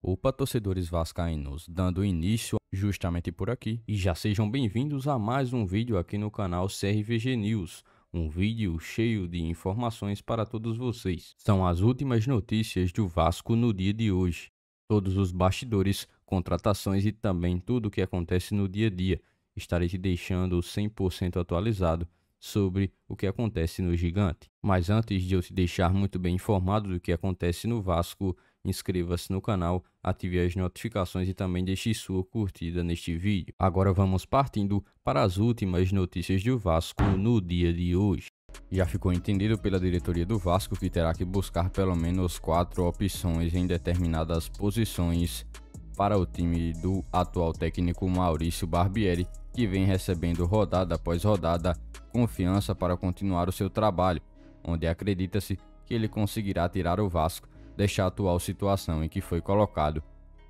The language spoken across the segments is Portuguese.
Opa, torcedores vascaínos, dando início justamente por aqui e já sejam bem-vindos a mais um vídeo aqui no canal CRVG News, um vídeo cheio de informações para todos vocês. São as últimas notícias do Vasco no dia de hoje, todos os bastidores, contratações e também tudo o que acontece no dia a dia. Estarei te deixando 100% atualizado sobre o que acontece no Gigante. Mas antes de eu te deixar muito bem informado do que acontece no Vasco, inscreva-se no canal, ative as notificações e também deixe sua curtida neste vídeo. Agora vamos partindo para as últimas notícias do Vasco no dia de hoje. Já ficou entendido pela diretoria do Vasco que terá que buscar pelo menos 4 opções em determinadas posições para o time do atual técnico Maurício Barbieri, que vem recebendo rodada após rodada confiança para continuar o seu trabalho, onde acredita-se que ele conseguirá tirar o Vasco desta atual situação em que foi colocado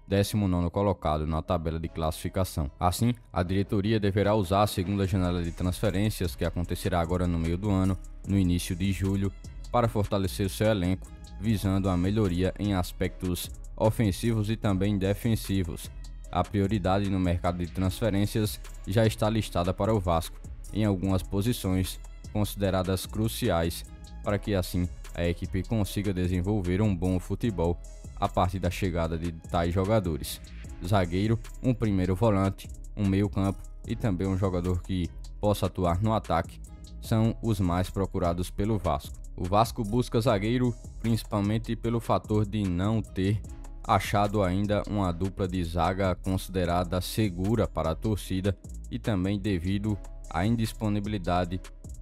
19º colocado na tabela de classificação. Assim, a diretoria deverá usar a segunda janela de transferências, que acontecerá agora no meio do ano, no início de julho, para fortalecer o seu elenco, visando a melhoria em aspectos ofensivos e também defensivos. A prioridade no mercado de transferências já está listada para o Vasco, em algumas posições consideradas cruciais, para que assim a equipe consiga desenvolver um bom futebol a partir da chegada de tais jogadores: zagueiro, um primeiro volante, um meio-campo e também um jogador que possa atuar no ataque, são os mais procurados pelo Vasco. O Vasco busca zagueiro principalmente pelo fator de não ter achado ainda uma dupla de zaga considerada segura para a torcida e também devido à indisponibilidade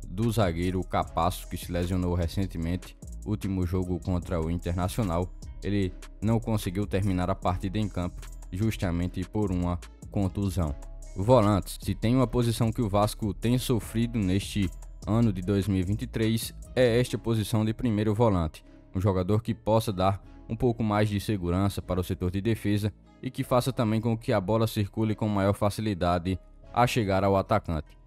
do zagueiro Capasso, que se lesionou recentemente. Último jogo contra o Internacional, ele não conseguiu terminar a partida em campo justamente por uma contusão. Volantes: se tem uma posição que o Vasco tem sofrido neste ano de 2023, é esta posição de primeiro volante, um jogador que possa dar um pouco mais de segurança para o setor de defesa e que faça também com que a bola circule com maior facilidade a chegar ao atacante.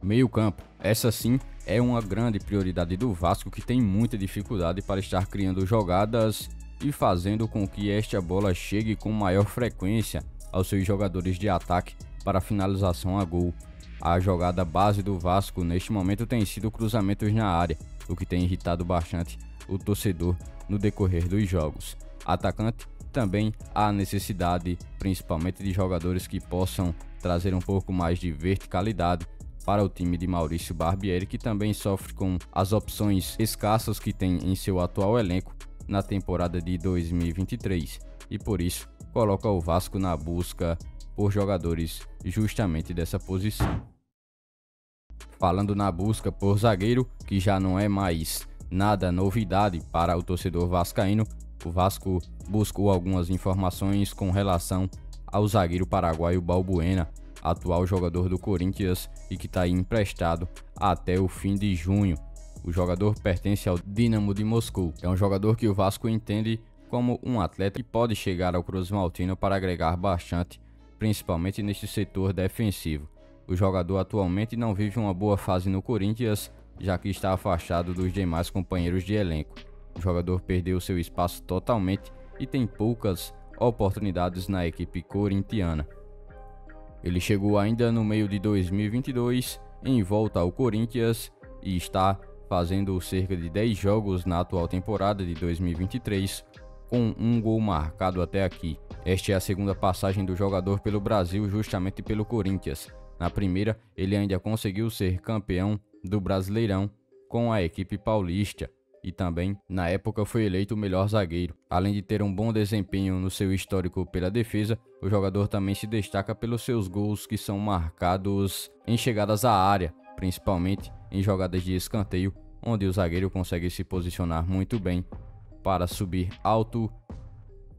Meio-campo: essa sim é uma grande prioridade do Vasco, que tem muita dificuldade para estar criando jogadas e fazendo com que esta bola chegue com maior frequência aos seus jogadores de ataque para finalização a gol. A jogada base do Vasco neste momento tem sido cruzamentos na área, o que tem irritado bastante o torcedor no decorrer dos jogos. Atacante: também há necessidade principalmente de jogadores que possam trazer um pouco mais de verticalidade para o time de Maurício Barbieri, que também sofre com as opções escassas que tem em seu atual elenco na temporada de 2023 e por isso coloca o Vasco na busca por jogadores justamente dessa posição. Falando na busca por zagueiro, que já não é mais nada novidade para o torcedor vascaíno, o Vasco buscou algumas informações com relação ao zagueiro paraguaio Balbuena, atual jogador do Corinthians e que está aí emprestado até o fim de junho. O jogador pertence ao Dinamo de Moscou. É um jogador que o Vasco entende como um atleta que pode chegar ao Cruz Maltino para agregar bastante, principalmente neste setor defensivo. O jogador atualmente não vive uma boa fase no Corinthians, já que está afastado dos demais companheiros de elenco. O jogador perdeu seu espaço totalmente e tem poucas oportunidades na equipe corintiana. Ele chegou ainda no meio de 2022 em volta ao Corinthians e está fazendo cerca de 10 jogos na atual temporada de 2023, com um gol marcado até aqui. Esta é a segunda passagem do jogador pelo Brasil justamente pelo Corinthians. Na primeira, ele ainda conseguiu ser campeão do Brasileirão com a equipe paulista e também, na época, foi eleito o melhor zagueiro. Além de ter um bom desempenho no seu histórico pela defesa, o jogador também se destaca pelos seus gols que são marcados em chegadas à área, principalmente em jogadas de escanteio, onde o zagueiro consegue se posicionar muito bem para subir alto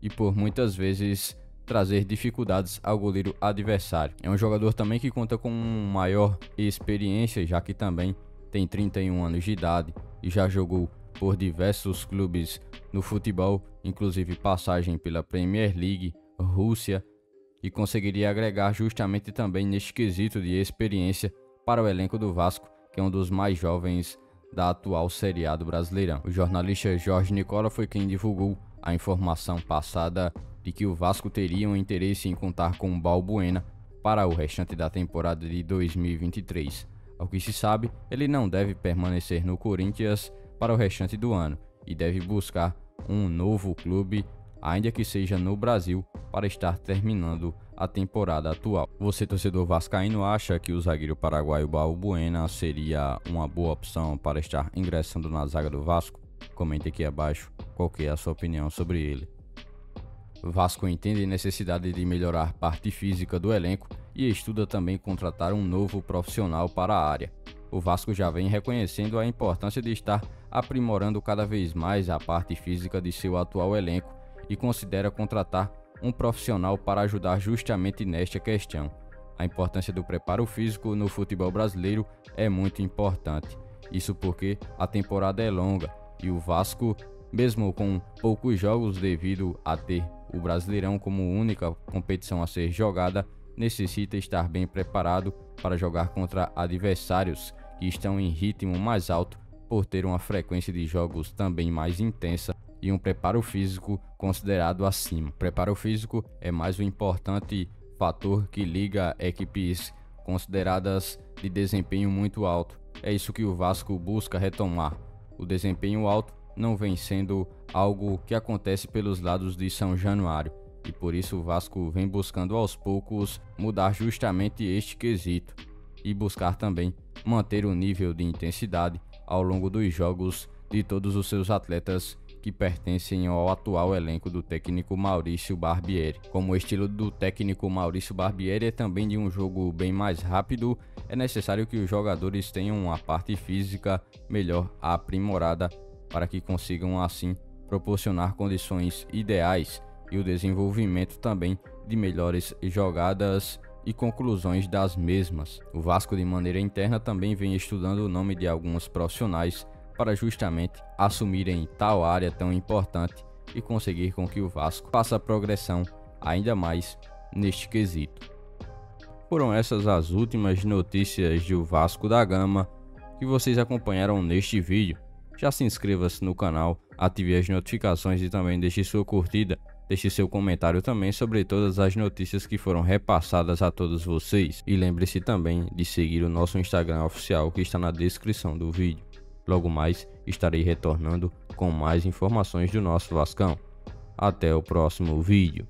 e por muitas vezes trazer dificuldades ao goleiro adversário. É um jogador também que conta com maior experiência, já que também tem 31 anos de idade e já jogou por diversos clubes no futebol, inclusive passagem pela Premier League, Rússia, e conseguiria agregar justamente também neste quesito de experiência para o elenco do Vasco, que é um dos mais jovens da atual Série A do Brasileirão. O jornalista Jorge Nicola foi quem divulgou a informação passada de que o Vasco teria um interesse em contar com Balbuena para o restante da temporada de 2023. Ao que se sabe, ele não deve permanecer no Corinthians para o restante do ano e deve buscar um novo clube, ainda que seja no Brasil, para estar terminando a temporada atual. Você, torcedor vascaíno, acha que o zagueiro paraguaio Balbuena seria uma boa opção para estar ingressando na zaga do Vasco? Comente aqui abaixo qual que é a sua opinião sobre ele. O Vasco entende a necessidade de melhorar a parte física do elenco e estuda também contratar um novo profissional para a área. O Vasco já vem reconhecendo a importância de estar aprimorando cada vez mais a parte física de seu atual elenco e considera contratar um profissional para ajudar justamente nesta questão. A importância do preparo físico no futebol brasileiro é muito importante. Isso porque a temporada é longa e o Vasco, mesmo com poucos jogos devido a ter o Brasileirão como única competição a ser jogada, necessita estar bem preparado para jogar contra adversários que estão em ritmo mais alto por ter uma frequência de jogos também mais intensa e um preparo físico considerado acima. O preparo físico é mais um importante fator que liga equipes consideradas de desempenho muito alto. É isso que o Vasco busca retomar. O desempenho alto não vem sendo algo que acontece pelos lados de São Januário, e por isso o Vasco vem buscando aos poucos mudar justamente este quesito e buscar também manter o nível de intensidade ao longo dos jogos de todos os seus atletas que pertencem ao atual elenco do técnico Maurício Barbieri. Como o estilo do técnico Maurício Barbieri é também de um jogo bem mais rápido, é necessário que os jogadores tenham uma parte física melhor aprimorada para que consigam assim proporcionar condições ideais e o desenvolvimento também de melhores jogadas e conclusões das mesmas. O Vasco, de maneira interna, também vem estudando o nome de alguns profissionais para justamente assumirem tal área tão importante e conseguir com que o Vasco faça progressão ainda mais neste quesito. Foram essas as últimas notícias do Vasco da Gama que vocês acompanharam neste vídeo. Já se inscreva-se no canal, ative as notificações e também deixe sua curtida. Deixe seu comentário também sobre todas as notícias que foram repassadas a todos vocês. E lembre-se também de seguir o nosso Instagram oficial que está na descrição do vídeo. Logo mais estarei retornando com mais informações do nosso Vascão. Até o próximo vídeo.